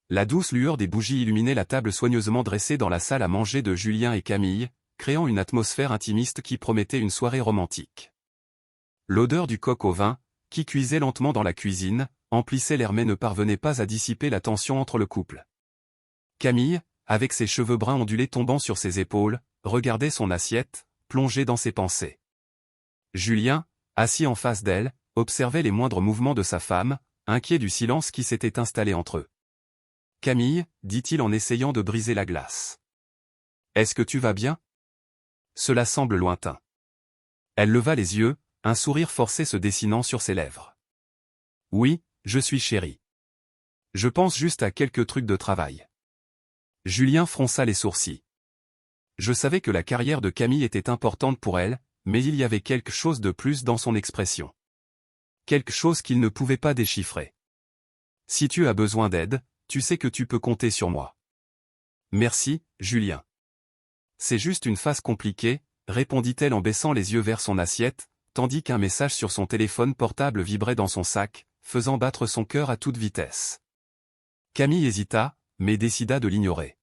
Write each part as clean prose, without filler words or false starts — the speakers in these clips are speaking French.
La douce lueur des bougies illuminait la table soigneusement dressée dans la salle à manger de Julien et Camille, créant une atmosphère intimiste qui promettait une soirée romantique. L'odeur du coq au vin, qui cuisait lentement dans la cuisine, emplissait l'air mais ne parvenait pas à dissiper la tension entre le couple. Camille, avec ses cheveux bruns ondulés tombant sur ses épaules, regardait son assiette, plongée dans ses pensées. Julien, assis en face d'elle, observait les moindres mouvements de sa femme, inquiet du silence qui s'était installé entre eux. « Camille, dit-il en essayant de briser la glace. Est-ce que tu vas bien ? Cela semble lointain. » Elle leva les yeux, un sourire forcé se dessinant sur ses lèvres. « Oui, je suis chérie. Je pense juste à quelques trucs de travail. » Julien fronça les sourcils. Je savais que la carrière de Camille était importante pour elle, mais il y avait quelque chose de plus dans son expression. Quelque chose qu'il ne pouvait pas déchiffrer. « Si tu as besoin d'aide, tu sais que tu peux compter sur moi. »« Merci, Julien. »« C'est juste une phase compliquée, » répondit-elle en baissant les yeux vers son assiette, tandis qu'un message sur son téléphone portable vibrait dans son sac, faisant battre son cœur à toute vitesse. Camille hésita, mais décida de l'ignorer.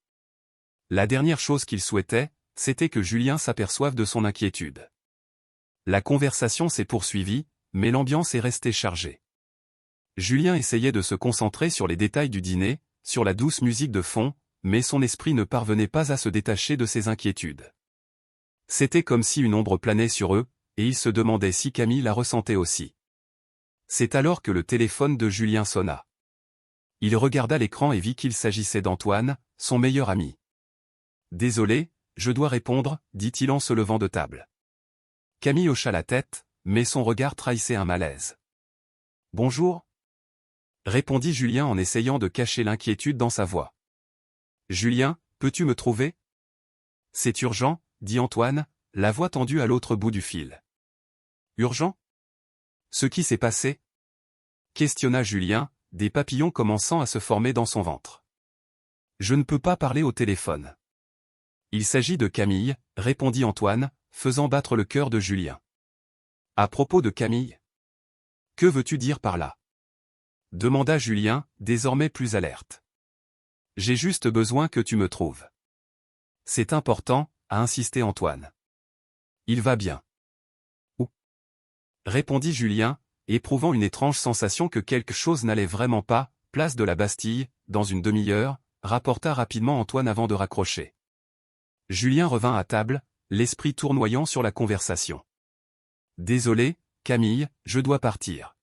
La dernière chose qu'il souhaitait, c'était que Julien s'aperçoive de son inquiétude. La conversation s'est poursuivie, mais l'ambiance est restée chargée. Julien essayait de se concentrer sur les détails du dîner, sur la douce musique de fond, mais son esprit ne parvenait pas à se détacher de ses inquiétudes. C'était comme si une ombre planait sur eux, et il se demandait si Camille la ressentait aussi. C'est alors que le téléphone de Julien sonna. Il regarda l'écran et vit qu'il s'agissait d'Antoine, son meilleur ami. « Désolé, je dois répondre, » dit-il en se levant de table. Camille hocha la tête, mais son regard trahissait un malaise. « Bonjour » répondit Julien en essayant de cacher l'inquiétude dans sa voix. « Julien, peux-tu me trouver ? » « C'est urgent, » dit Antoine, la voix tendue à l'autre bout du fil. « Urgent ? Ce qui s'est passé ? » questionna Julien, des papillons commençant à se former dans son ventre. « Je ne peux pas parler au téléphone. »« Il s'agit de Camille, » répondit Antoine, faisant battre le cœur de Julien. « À propos de Camille ? Que veux-tu dire par là ? » demanda Julien, désormais plus alerte. « J'ai juste besoin que tu me trouves. »« C'est important, » a insisté Antoine. « Il va bien. »« Où ? » répondit Julien, éprouvant une étrange sensation que quelque chose n'allait vraiment pas, place de la Bastille, dans une demi-heure, rapporta rapidement Antoine avant de raccrocher. Julien revint à table, l'esprit tournoyant sur la conversation. « Désolé, Camille, je dois partir.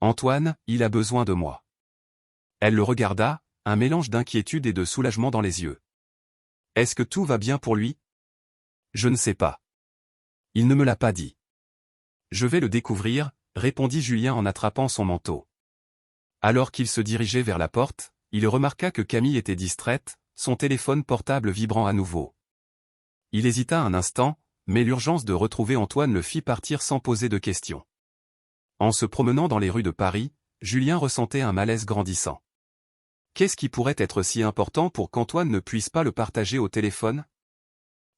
Antoine, il a besoin de moi. » Elle le regarda, un mélange d'inquiétude et de soulagement dans les yeux. « Est-ce que tout va bien pour lui ? » ?»« Je ne sais pas. Il ne me l'a pas dit. »« Je vais le découvrir, » répondit Julien en attrapant son manteau. Alors qu'il se dirigeait vers la porte, il remarqua que Camille était distraite, son téléphone portable vibrant à nouveau. Il hésita un instant, mais l'urgence de retrouver Antoine le fit partir sans poser de questions. En se promenant dans les rues de Paris, Julien ressentait un malaise grandissant. Qu'est-ce qui pourrait être si important pour qu'Antoine ne puisse pas le partager au téléphone ?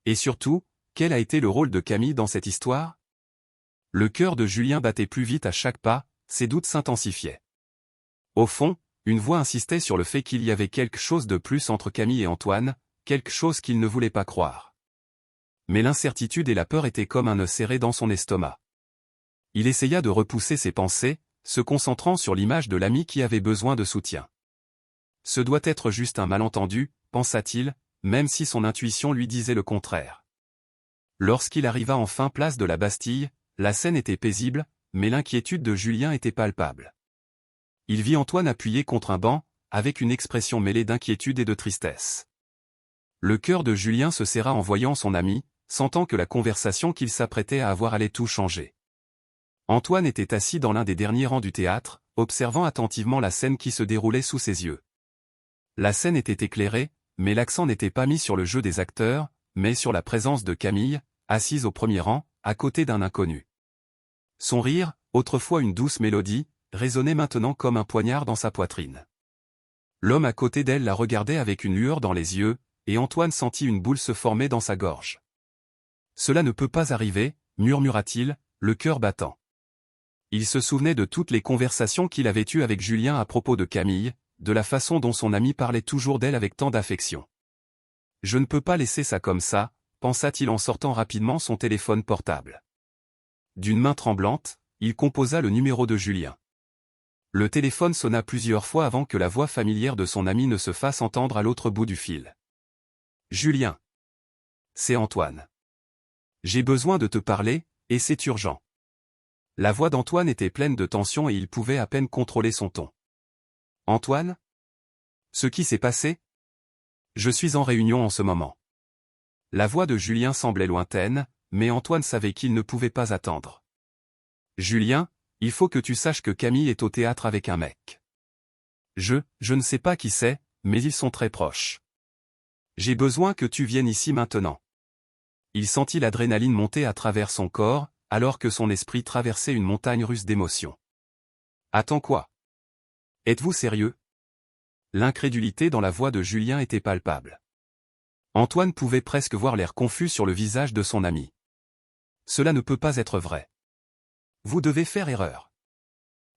Et surtout, quel a été le rôle de Camille dans cette histoire ? Le cœur de Julien battait plus vite à chaque pas, ses doutes s'intensifiaient. Au fond, une voix insistait sur le fait qu'il y avait quelque chose de plus entre Camille et Antoine, quelque chose qu'il ne voulait pas croire. Mais l'incertitude et la peur étaient comme un nœud serré dans son estomac. Il essaya de repousser ses pensées, se concentrant sur l'image de l'ami qui avait besoin de soutien. Ce doit être juste un malentendu, pensa-t-il, même si son intuition lui disait le contraire. Lorsqu'il arriva enfin place de la Bastille, la scène était paisible, mais l'inquiétude de Julien était palpable. Il vit Antoine appuyé contre un banc, avec une expression mêlée d'inquiétude et de tristesse. Le cœur de Julien se serra en voyant son ami, sentant que la conversation qu'il s'apprêtait à avoir allait tout changer. Antoine était assis dans l'un des derniers rangs du théâtre, observant attentivement la scène qui se déroulait sous ses yeux. La scène était éclairée, mais l'accent n'était pas mis sur le jeu des acteurs, mais sur la présence de Camille, assise au premier rang, à côté d'un inconnu. Son rire, autrefois une douce mélodie, résonnait maintenant comme un poignard dans sa poitrine. L'homme à côté d'elle la regardait avec une lueur dans les yeux, et Antoine sentit une boule se former dans sa gorge. « Cela ne peut pas arriver, » murmura-t-il, le cœur battant. Il se souvenait de toutes les conversations qu'il avait eues avec Julien à propos de Camille, de la façon dont son ami parlait toujours d'elle avec tant d'affection. Je ne peux pas laisser ça comme ça, pensa-t-il en sortant rapidement son téléphone portable. D'une main tremblante, il composa le numéro de Julien. Le téléphone sonna plusieurs fois avant que la voix familière de son ami ne se fasse entendre à l'autre bout du fil. « Julien. C'est Antoine. J'ai besoin de te parler, et c'est urgent. » La voix d'Antoine était pleine de tension et il pouvait à peine contrôler son ton. « Antoine ? Ce qui s'est passé ? Je suis en réunion en ce moment. » La voix de Julien semblait lointaine, mais Antoine savait qu'il ne pouvait pas attendre. « Julien, il faut que tu saches que Camille est au théâtre avec un mec. Je ne sais pas qui c'est, mais ils sont très proches. J'ai besoin que tu viennes ici maintenant. » Il sentit l'adrénaline monter à travers son corps, alors que son esprit traversait une montagne russe d'émotions. « Attends quoi ? Êtes-vous sérieux ? » L'incrédulité dans la voix de Julien était palpable. Antoine pouvait presque voir l'air confus sur le visage de son ami. « Cela ne peut pas être vrai. Vous devez faire erreur. »«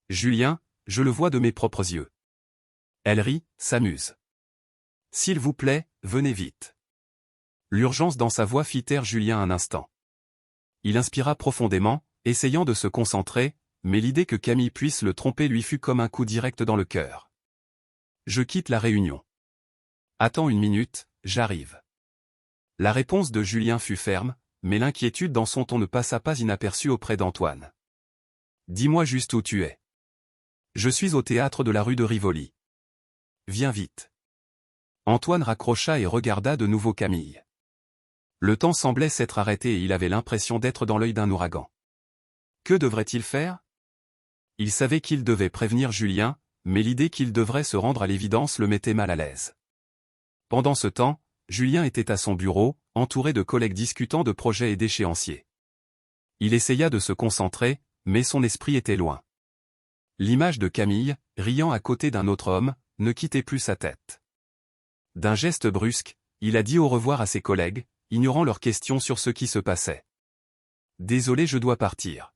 Julien, je le vois de mes propres yeux. » Elle rit, s'amuse. « S'il vous plaît, venez vite. » L'urgence dans sa voix fit taire Julien un instant. Il inspira profondément, essayant de se concentrer, mais l'idée que Camille puisse le tromper lui fut comme un coup direct dans le cœur. « Je quitte la réunion. Attends une minute, j'arrive. » La réponse de Julien fut ferme, mais l'inquiétude dans son ton ne passa pas inaperçue auprès d'Antoine. « Dis-moi juste où tu es. »« Je suis au théâtre de la rue de Rivoli. »« Viens vite. » Antoine raccrocha et regarda de nouveau Camille. Le temps semblait s'être arrêté et il avait l'impression d'être dans l'œil d'un ouragan. Que devrait-il faire? Il savait qu'il devait prévenir Julien, mais l'idée qu'il devrait se rendre à l'évidence le mettait mal à l'aise. Pendant ce temps, Julien était à son bureau, entouré de collègues discutant de projets et d'échéanciers. Il essaya de se concentrer, mais son esprit était loin. L'image de Camille, riant à côté d'un autre homme, ne quittait plus sa tête. D'un geste brusque, il a dit au revoir à ses collègues, ignorant leurs questions sur ce qui se passait. « Désolé, je dois partir. »«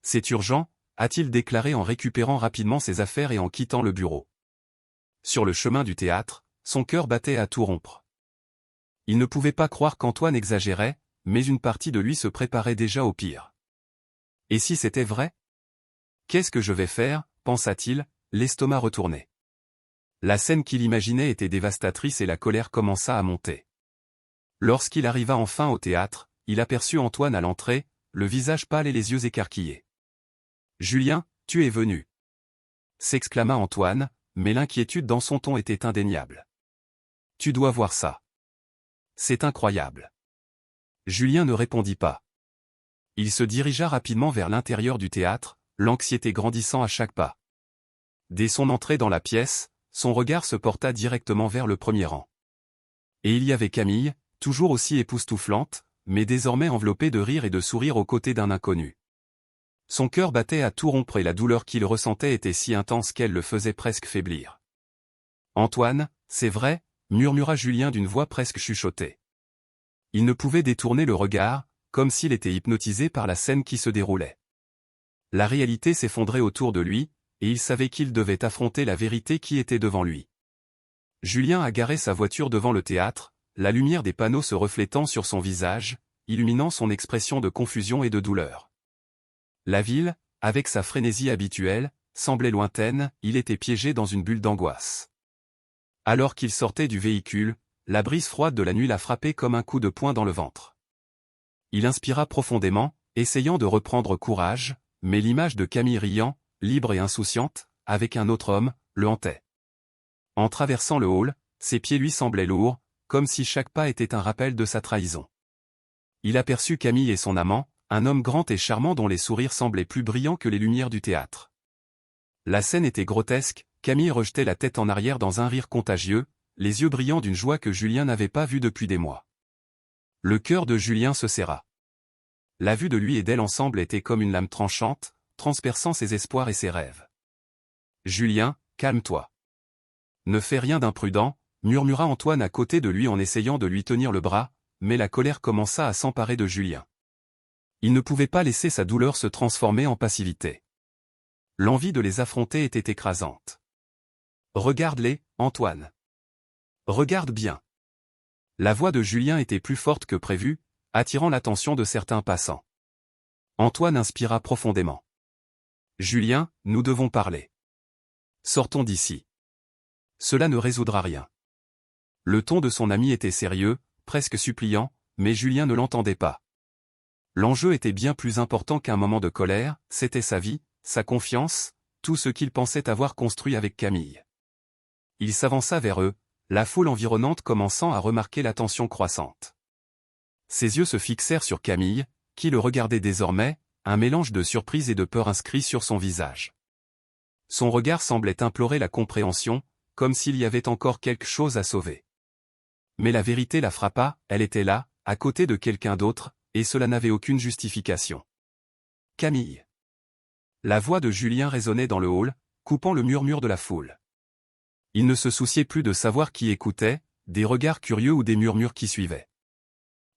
C'est urgent », a-t-il déclaré en récupérant rapidement ses affaires et en quittant le bureau. Sur le chemin du théâtre, son cœur battait à tout rompre. Il ne pouvait pas croire qu'Antoine exagérait, mais une partie de lui se préparait déjà au pire. Et si c'était vrai? Qu'est-ce que je vais faire, pensa-t-il, l'estomac retourné. La scène qu'il imaginait était dévastatrice et la colère commença à monter. Lorsqu'il arriva enfin au théâtre, il aperçut Antoine à l'entrée, le visage pâle et les yeux écarquillés. « Julien, tu es venu !» s'exclama Antoine, mais l'inquiétude dans son ton était indéniable. « Tu dois voir ça. C'est incroyable. » Julien ne répondit pas. Il se dirigea rapidement vers l'intérieur du théâtre, l'anxiété grandissant à chaque pas. Dès son entrée dans la pièce, son regard se porta directement vers le premier rang. Et il y avait Camille, toujours aussi époustouflante, mais désormais enveloppée de rire et de sourire aux côtés d'un inconnu. Son cœur battait à tout rompre et la douleur qu'il ressentait était si intense qu'elle le faisait presque faiblir. « Antoine, c'est vrai », murmura Julien d'une voix presque chuchotée. Il ne pouvait détourner le regard, comme s'il était hypnotisé par la scène qui se déroulait. La réalité s'effondrait autour de lui, et il savait qu'il devait affronter la vérité qui était devant lui. Julien a garé sa voiture devant le théâtre, la lumière des panneaux se reflétant sur son visage, illuminant son expression de confusion et de douleur. La ville, avec sa frénésie habituelle, semblait lointaine, il était piégé dans une bulle d'angoisse. Alors qu'il sortait du véhicule, la brise froide de la nuit l'a frappé comme un coup de poing dans le ventre. Il inspira profondément, essayant de reprendre courage, mais l'image de Camille riant, libre et insouciante, avec un autre homme, le hantait. En traversant le hall, ses pieds lui semblaient lourds, comme si chaque pas était un rappel de sa trahison. Il aperçut Camille et son amant, un homme grand et charmant dont les sourires semblaient plus brillants que les lumières du théâtre. La scène était grotesque, Camille rejetait la tête en arrière dans un rire contagieux, les yeux brillants d'une joie que Julien n'avait pas vue depuis des mois. Le cœur de Julien se serra. La vue de lui et d'elle ensemble était comme une lame tranchante, transperçant ses espoirs et ses rêves. « Julien, calme-toi. Ne fais rien d'imprudent », murmura Antoine à côté de lui en essayant de lui tenir le bras, mais la colère commença à s'emparer de Julien. Il ne pouvait pas laisser sa douleur se transformer en passivité. L'envie de les affronter était écrasante. Regarde-les, Antoine. Regarde bien. La voix de Julien était plus forte que prévu, attirant l'attention de certains passants. Antoine inspira profondément. Julien, nous devons parler. Sortons d'ici. Cela ne résoudra rien. Le ton de son ami était sérieux, presque suppliant, mais Julien ne l'entendait pas. L'enjeu était bien plus important qu'un moment de colère, c'était sa vie, sa confiance, tout ce qu'il pensait avoir construit avec Camille. Il s'avança vers eux, la foule environnante commençant à remarquer la tension croissante. Ses yeux se fixèrent sur Camille, qui le regardait désormais, un mélange de surprise et de peur inscrit sur son visage. Son regard semblait implorer la compréhension, comme s'il y avait encore quelque chose à sauver. Mais la vérité la frappa, elle était là, à côté de quelqu'un d'autre, et cela n'avait aucune justification. Camille. La voix de Julien résonnait dans le hall, coupant le murmure de la foule. Il ne se souciait plus de savoir qui écoutait, des regards curieux ou des murmures qui suivaient.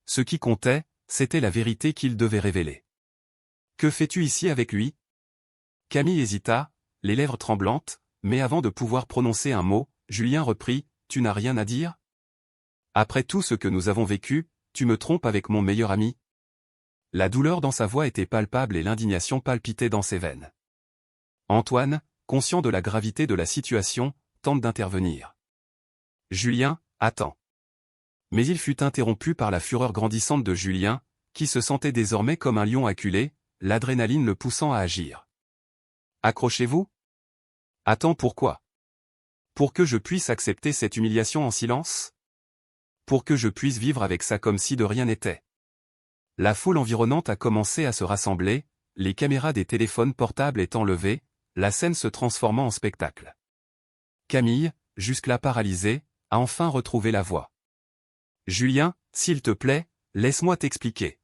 Ce qui comptait, c'était la vérité qu'il devait révéler. « Que fais-tu ici avec lui » Camille hésita, les lèvres tremblantes, mais avant de pouvoir prononcer un mot, Julien reprit, « Tu n'as rien à dire ? Après tout ce que nous avons vécu, tu me trompes avec mon meilleur ami ?» La douleur dans sa voix était palpable et l'indignation palpitait dans ses veines. Antoine, conscient de la gravité de la situation, tente d'intervenir. « Julien, attends. » Mais il fut interrompu par la fureur grandissante de Julien, qui se sentait désormais comme un lion acculé, l'adrénaline le poussant à agir. « Accrochez-vous ? Attends, pourquoi ? Pour que je puisse accepter cette humiliation en silence ? Pour que je puisse vivre avec ça comme si de rien n'était. » La foule environnante a commencé à se rassembler, les caméras des téléphones portables étant levées, la scène se transformant en spectacle. Camille, jusque-là paralysée, a enfin retrouvé la voix. « Julien, s'il te plaît, laisse-moi t'expliquer. »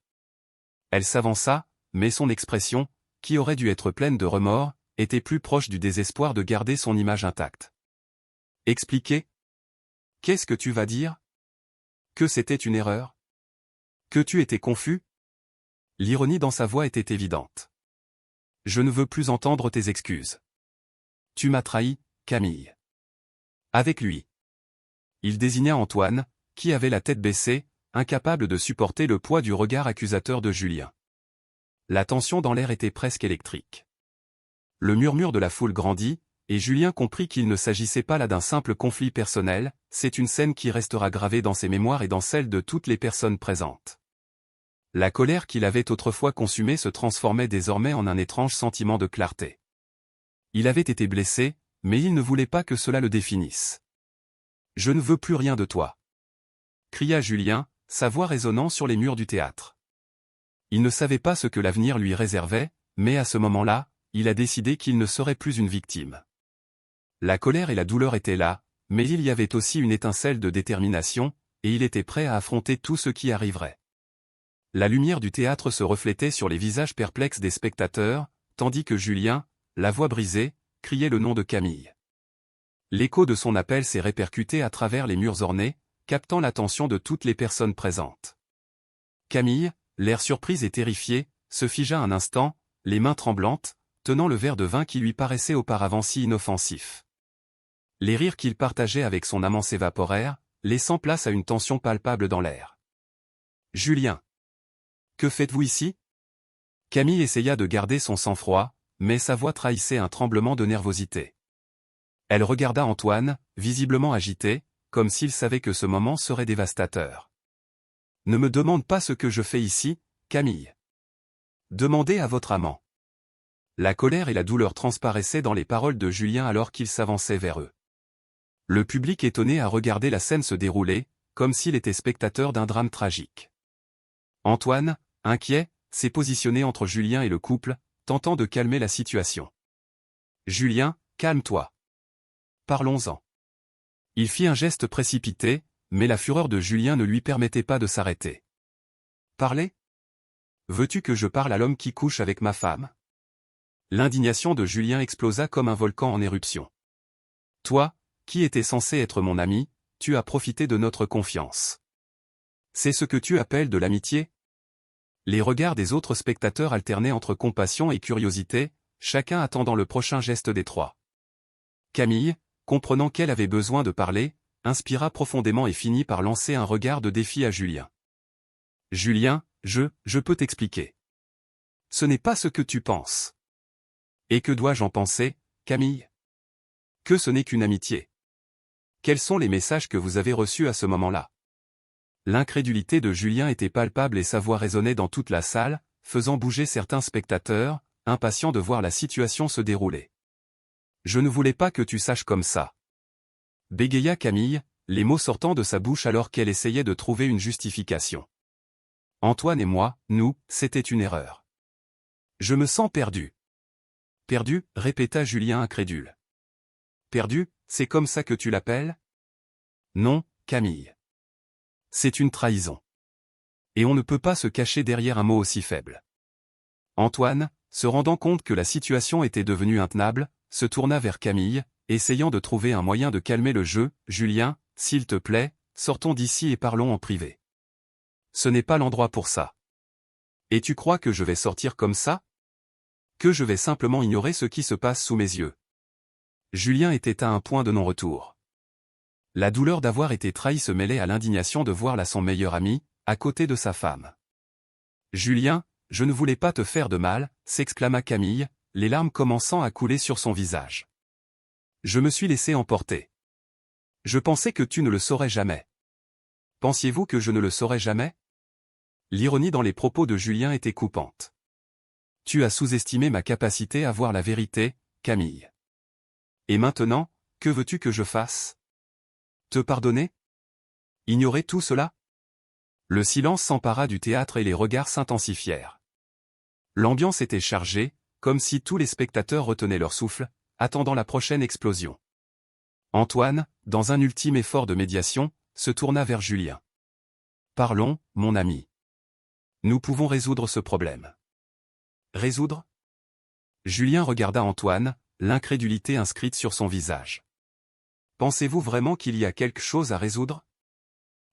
Elle s'avança, mais son expression, qui aurait dû être pleine de remords, était plus proche du désespoir de garder son image intacte. « Expliquer ? Qu'est-ce que tu vas dire ? Que c'était une erreur ? Que tu étais confus ? » L'ironie dans sa voix était évidente. « Je ne veux plus entendre tes excuses. Tu m'as trahi, Camille. » Avec lui. Il désigna Antoine, qui avait la tête baissée, incapable de supporter le poids du regard accusateur de Julien. La tension dans l'air était presque électrique. Le murmure de la foule grandit, et Julien comprit qu'il ne s'agissait pas là d'un simple conflit personnel, c'est une scène qui restera gravée dans ses mémoires et dans celles de toutes les personnes présentes. La colère qu'il avait autrefois consumée se transformait désormais en un étrange sentiment de clarté. Il avait été blessé, mais il ne voulait pas que cela le définisse. « Je ne veux plus rien de toi !» cria Julien, sa voix résonnant sur les murs du théâtre. Il ne savait pas ce que l'avenir lui réservait, mais à ce moment-là, il a décidé qu'il ne serait plus une victime. La colère et la douleur étaient là, mais il y avait aussi une étincelle de détermination, et il était prêt à affronter tout ce qui arriverait. La lumière du théâtre se reflétait sur les visages perplexes des spectateurs, tandis que Julien, la voix brisée, criait le nom de Camille. L'écho de son appel s'est répercuté à travers les murs ornés, captant l'attention de toutes les personnes présentes. Camille, l'air surprise et terrifié, se figea un instant, les mains tremblantes, tenant le verre de vin qui lui paraissait auparavant si inoffensif. Les rires qu'il partageait avec son amant s'évaporèrent, laissant place à une tension palpable dans l'air. « Julien. Que faites-vous ici » Camille essaya de garder son sang-froid, mais sa voix trahissait un tremblement de nervosité. Elle regarda Antoine, visiblement agité, comme s'il savait que ce moment serait dévastateur. « Ne me demande pas ce que je fais ici, Camille. Demandez à votre amant. » La colère et la douleur transparaissaient dans les paroles de Julien alors qu'il s'avançait vers eux. Le public étonné a regardé la scène se dérouler, comme s'il était spectateur d'un drame tragique. Antoine, inquiet, s'est positionné entre Julien et le couple, tentant de calmer la situation. « Julien, calme-toi. Parlons-en. » Il fit un geste précipité, mais la fureur de Julien ne lui permettait pas de s'arrêter. « Parler ? Veux-tu que je parle à l'homme qui couche avec ma femme ?» L'indignation de Julien explosa comme un volcan en éruption. « Toi, qui étais censé être mon ami, tu as profité de notre confiance. C'est ce que tu appelles de l'amitié ?» Les regards des autres spectateurs alternaient entre compassion et curiosité, chacun attendant le prochain geste des trois. Camille, comprenant qu'elle avait besoin de parler, inspira profondément et finit par lancer un regard de défi à Julien. Julien, je peux t'expliquer. Ce n'est pas ce que tu penses. Et que dois-je en penser, Camille? Que ce n'est qu'une amitié. Quels sont les messages que vous avez reçus à ce moment-là? L'incrédulité de Julien était palpable et sa voix résonnait dans toute la salle, faisant bouger certains spectateurs, impatients de voir la situation se dérouler. Je ne voulais pas que tu saches comme ça. Bégaya Camille, les mots sortant de sa bouche alors qu'elle essayait de trouver une justification. Antoine et moi, nous, c'était une erreur. Je me sens perdu. Perdu, répéta Julien incrédule. Perdu, c'est comme ça que tu l'appelles? Non, Camille. C'est une trahison. Et on ne peut pas se cacher derrière un mot aussi faible. Antoine, se rendant compte que la situation était devenue intenable, se tourna vers Camille, essayant de trouver un moyen de calmer le jeu. Julien, s'il te plaît, sortons d'ici et parlons en privé. Ce n'est pas l'endroit pour ça. Et tu crois que je vais sortir comme ça? Que je vais simplement ignorer ce qui se passe sous mes yeux? Julien était à un point de non-retour. La douleur d'avoir été trahi se mêlait à l'indignation de voir là son meilleur ami, à côté de sa femme. Julien, je ne voulais pas te faire de mal, s'exclama Camille, les larmes commençant à couler sur son visage. Je me suis laissé emporter. Je pensais que tu ne le saurais jamais. Pensiez-vous que je ne le saurais jamais? L'ironie dans les propos de Julien était coupante. Tu as sous-estimé ma capacité à voir la vérité, Camille. Et maintenant, que veux-tu que je fasse? Te pardonner? Ignorer tout cela? Le silence s'empara du théâtre et les regards s'intensifièrent. L'ambiance était chargée, comme si tous les spectateurs retenaient leur souffle, attendant la prochaine explosion. Antoine, dans un ultime effort de médiation, se tourna vers Julien. Parlons, mon ami. Nous pouvons résoudre ce problème. Résoudre? Julien regarda Antoine, l'incrédulité inscrite sur son visage. Pensez-vous vraiment qu'il y a quelque chose à résoudre?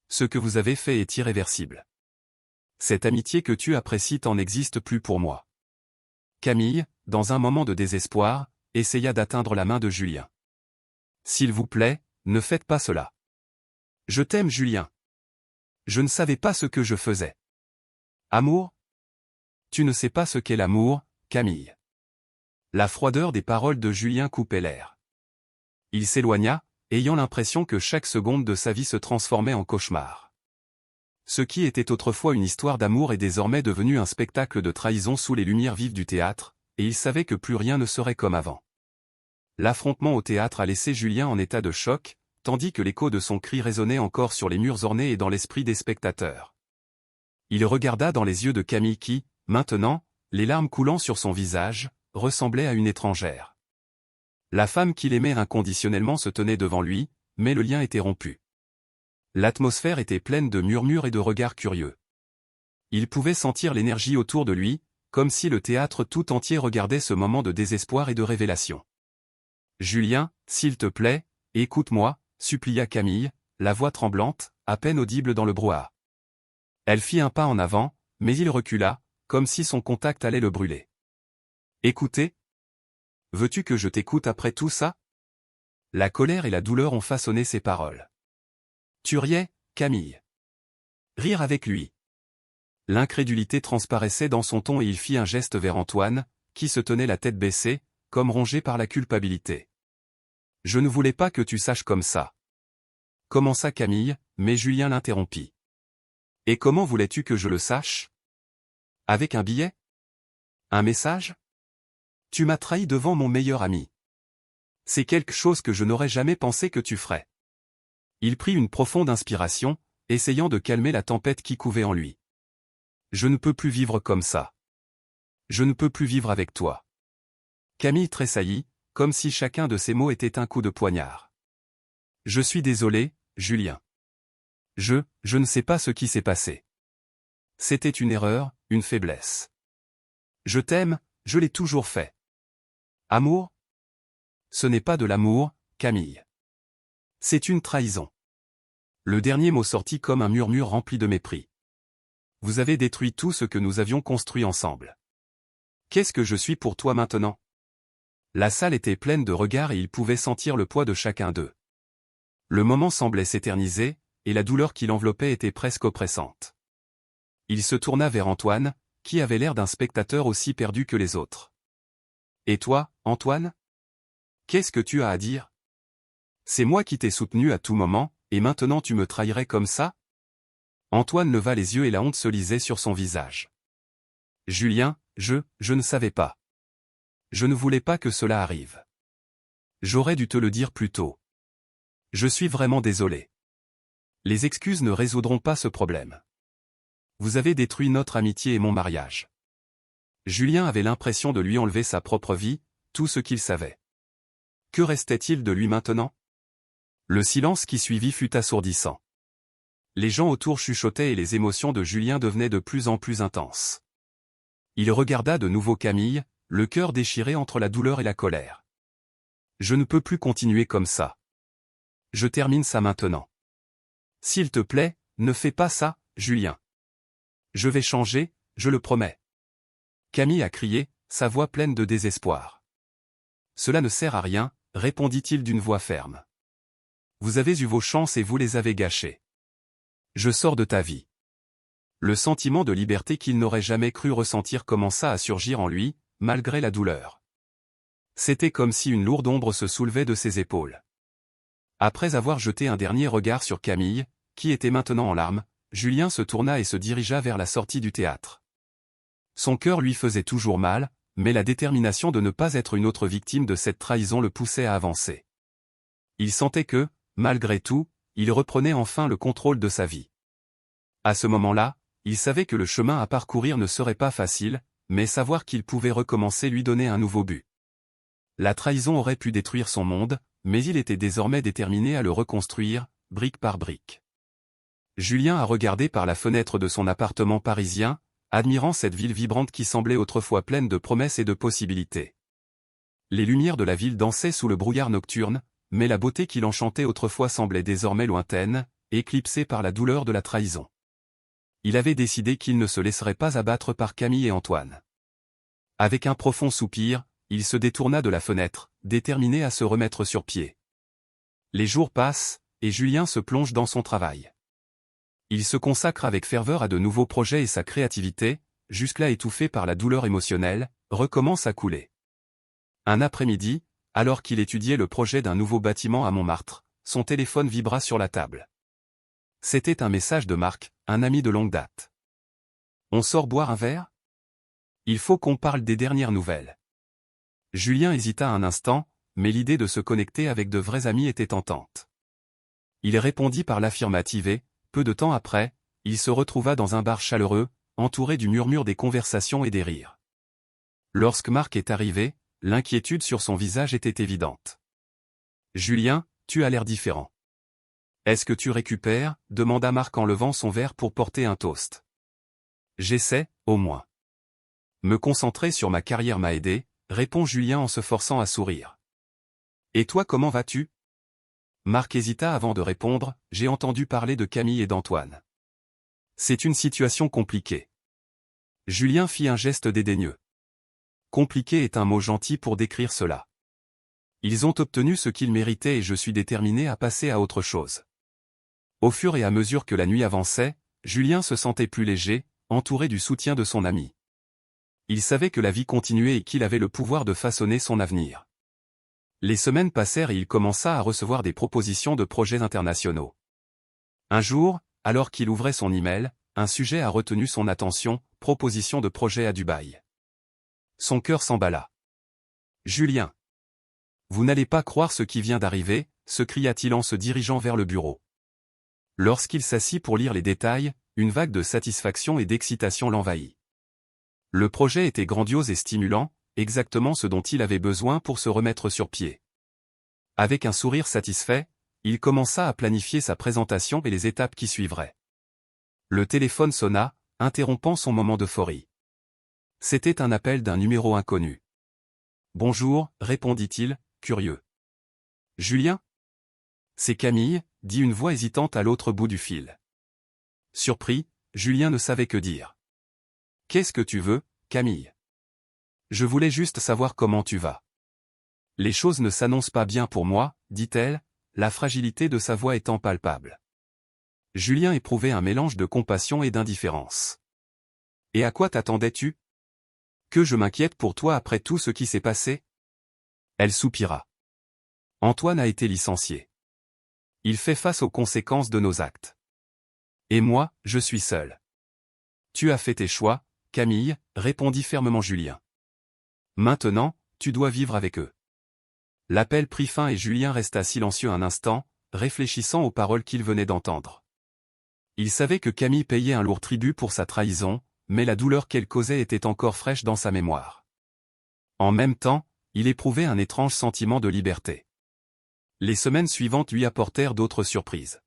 Ce que vous avez fait est irréversible. Cette amitié que tu apprécies t'en n'existe plus pour moi. Camille, dans un moment de désespoir, essaya d'atteindre la main de Julien. S'il vous plaît, ne faites pas cela. Je t'aime, Julien. Je ne savais pas ce que je faisais. Amour? Tu ne sais pas ce qu'est l'amour, Camille. La froideur des paroles de Julien coupait l'air. Il s'éloigna, ayant l'impression que chaque seconde de sa vie se transformait en cauchemar. Ce qui était autrefois une histoire d'amour est désormais devenu un spectacle de trahison sous les lumières vives du théâtre, et il savait que plus rien ne serait comme avant. L'affrontement au théâtre a laissé Julien en état de choc, tandis que l'écho de son cri résonnait encore sur les murs ornés et dans l'esprit des spectateurs. Il regarda dans les yeux de Camille qui, maintenant, les larmes coulant sur son visage, ressemblait à une étrangère. La femme qu'il aimait inconditionnellement se tenait devant lui, mais le lien était rompu. L'atmosphère était pleine de murmures et de regards curieux. Il pouvait sentir l'énergie autour de lui, comme si le théâtre tout entier regardait ce moment de désespoir et de révélation. « Julien, s'il te plaît, écoute-moi » supplia Camille, la voix tremblante, à peine audible dans le brouhaha. Elle fit un pas en avant, mais il recula, comme si son contact allait le brûler. « Écoutez? Veux-tu que je t'écoute après tout ça? » La colère et la douleur ont façonné ses paroles. Tu riais, Camille. Rire avec lui. L'incrédulité transparaissait dans son ton et il fit un geste vers Antoine, qui se tenait la tête baissée, comme rongé par la culpabilité. Je ne voulais pas que tu saches comme ça. Commença Camille, mais Julien l'interrompit. Et comment voulais-tu que je le sache? Avec un billet? Un message? Tu m'as trahi devant mon meilleur ami. C'est quelque chose que je n'aurais jamais pensé que tu ferais. Il prit une profonde inspiration, essayant de calmer la tempête qui couvait en lui. Je ne peux plus vivre comme ça. Je ne peux plus vivre avec toi. Camille tressaillit, comme si chacun de ses mots était un coup de poignard. Je suis désolé, Julien. Je ne sais pas ce qui s'est passé. C'était une erreur, une faiblesse. Je t'aime, je l'ai toujours fait. Amour? Ce n'est pas de l'amour, Camille. C'est une trahison. Le dernier mot sortit comme un murmure rempli de mépris. Vous avez détruit tout ce que nous avions construit ensemble. Qu'est-ce que je suis pour toi maintenant? La salle était pleine de regards et il pouvait sentir le poids de chacun d'eux. Le moment semblait s'éterniser, et la douleur qui l'enveloppait était presque oppressante. Il se tourna vers Antoine, qui avait l'air d'un spectateur aussi perdu que les autres. « Et toi, Antoine? Qu'est-ce que tu as à dire? C'est moi qui t'ai soutenu à tout moment, et maintenant tu me trahirais comme ça ?» Antoine leva les yeux et la honte se lisait sur son visage. « Julien, je ne savais pas. Je ne voulais pas que cela arrive. J'aurais dû te le dire plus tôt. Je suis vraiment désolé. Les excuses ne résoudront pas ce problème. Vous avez détruit notre amitié et mon mariage. » Julien avait l'impression de lui enlever sa propre vie, tout ce qu'il savait. Que restait-il de lui maintenant? Le silence qui suivit fut assourdissant. Les gens autour chuchotaient et les émotions de Julien devenaient de plus en plus intenses. Il regarda de nouveau Camille, le cœur déchiré entre la douleur et la colère. « Je ne peux plus continuer comme ça. Je termine ça maintenant. S'il te plaît, ne fais pas ça, Julien. Je vais changer, je le promets. » Camille a crié, sa voix pleine de désespoir. « Cela ne sert à rien, » répondit-il d'une voix ferme. « Vous avez eu vos chances et vous les avez gâchées. Je sors de ta vie. » Le sentiment de liberté qu'il n'aurait jamais cru ressentir commença à surgir en lui, malgré la douleur. C'était comme si une lourde ombre se soulevait de ses épaules. Après avoir jeté un dernier regard sur Camille, qui était maintenant en larmes, Julien se tourna et se dirigea vers la sortie du théâtre. Son cœur lui faisait toujours mal, mais la détermination de ne pas être une autre victime de cette trahison le poussait à avancer. Il sentait que, malgré tout, il reprenait enfin le contrôle de sa vie. À ce moment-là, il savait que le chemin à parcourir ne serait pas facile, mais savoir qu'il pouvait recommencer lui donnait un nouveau but. La trahison aurait pu détruire son monde, mais il était désormais déterminé à le reconstruire, brique par brique. Julien a regardé par la fenêtre de son appartement parisien, admirant cette ville vibrante qui semblait autrefois pleine de promesses et de possibilités. Les lumières de la ville dansaient sous le brouillard nocturne, mais la beauté qui l'enchantait autrefois semblait désormais lointaine, éclipsée par la douleur de la trahison. Il avait décidé qu'il ne se laisserait pas abattre par Camille et Antoine. Avec un profond soupir, il se détourna de la fenêtre, déterminé à se remettre sur pied. Les jours passent, et Julien se plonge dans son travail. Il se consacre avec ferveur à de nouveaux projets et sa créativité, jusque-là étouffée par la douleur émotionnelle, recommence à couler. Un après-midi, alors qu'il étudiait le projet d'un nouveau bâtiment à Montmartre, son téléphone vibra sur la table. C'était un message de Marc, un ami de longue date. « On sort boire un verre ? Il faut qu'on parle des dernières nouvelles. » Julien hésita un instant, mais l'idée de se connecter avec de vrais amis était tentante. Il répondit par l'affirmative et, peu de temps après, il se retrouva dans un bar chaleureux, entouré du murmure des conversations et des rires. Lorsque Marc est arrivé, l'inquiétude sur son visage était évidente. « Julien, tu as l'air différent. »« Est-ce que tu récupères ?» demanda Marc en levant son verre pour porter un toast. « J'essaie, au moins. Me concentrer sur ma carrière m'a aidé, » répond Julien en se forçant à sourire. « Et toi comment vas-tu » Marc hésita avant de répondre, « J'ai entendu parler de Camille et d'Antoine. C'est une situation compliquée. » Julien fit un geste dédaigneux. Compliqué est un mot gentil pour décrire cela. Ils ont obtenu ce qu'ils méritaient et je suis déterminé à passer à autre chose. Au fur et à mesure que la nuit avançait, Julien se sentait plus léger, entouré du soutien de son ami. Il savait que la vie continuait et qu'il avait le pouvoir de façonner son avenir. Les semaines passèrent et il commença à recevoir des propositions de projets internationaux. Un jour, alors qu'il ouvrait son email, un sujet a retenu son attention, proposition de projet à Dubaï. Son cœur s'emballa. « Julien, vous n'allez pas croire ce qui vient d'arriver » se cria-t-il en se dirigeant vers le bureau. Lorsqu'il s'assit pour lire les détails, une vague de satisfaction et d'excitation l'envahit. Le projet était grandiose et stimulant, exactement ce dont il avait besoin pour se remettre sur pied. Avec un sourire satisfait, il commença à planifier sa présentation et les étapes qui suivraient. Le téléphone sonna, interrompant son moment d'euphorie. C'était un appel d'un numéro inconnu. « Bonjour » répondit-il, curieux. « Julien ?» ?»« C'est Camille » dit une voix hésitante à l'autre bout du fil. Surpris, Julien ne savait que dire. « Qu'est-ce que tu veux, Camille ? Je voulais juste savoir comment tu vas. Les choses ne s'annoncent pas bien pour moi, dit-elle, la fragilité de sa voix étant palpable. Julien éprouvait un mélange de compassion et d'indifférence. Et à quoi t'attendais-tu? Que je m'inquiète pour toi après tout ce qui s'est passé? Elle soupira. Antoine a été licencié. Il fait face aux conséquences de nos actes. Et moi, je suis seul. Tu as fait tes choix, Camille, répondit fermement Julien. Maintenant, tu dois vivre avec eux. L'appel prit fin et Julien resta silencieux un instant, réfléchissant aux paroles qu'il venait d'entendre. Il savait que Camille payait un lourd tribut pour sa trahison, mais la douleur qu'elle causait était encore fraîche dans sa mémoire. En même temps, il éprouvait un étrange sentiment de liberté. Les semaines suivantes lui apportèrent d'autres surprises.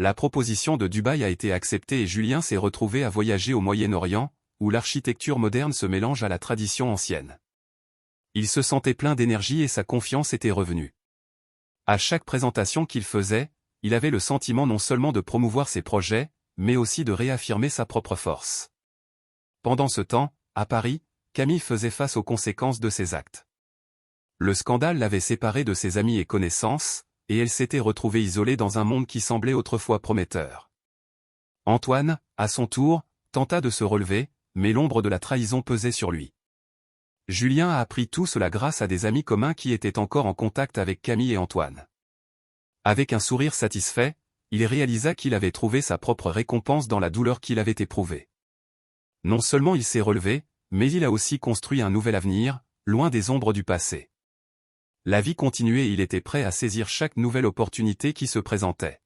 La proposition de Dubaï a été acceptée et Julien s'est retrouvé à voyager au Moyen-Orient, où l'architecture moderne se mélange à la tradition ancienne. Il se sentait plein d'énergie et sa confiance était revenue. À chaque présentation qu'il faisait, il avait le sentiment non seulement de promouvoir ses projets, mais aussi de réaffirmer sa propre force. Pendant ce temps, à Paris, Camille faisait face aux conséquences de ses actes. Le scandale l'avait séparée de ses amis et connaissances, et elle s'était retrouvée isolée dans un monde qui semblait autrefois prometteur. Antoine, à son tour, tenta de se relever, mais l'ombre de la trahison pesait sur lui. Julien a appris tout cela grâce à des amis communs qui étaient encore en contact avec Camille et Antoine. Avec un sourire satisfait, il réalisa qu'il avait trouvé sa propre récompense dans la douleur qu'il avait éprouvée. Non seulement il s'est relevé, mais il a aussi construit un nouvel avenir, loin des ombres du passé. La vie continuait et il était prêt à saisir chaque nouvelle opportunité qui se présentait.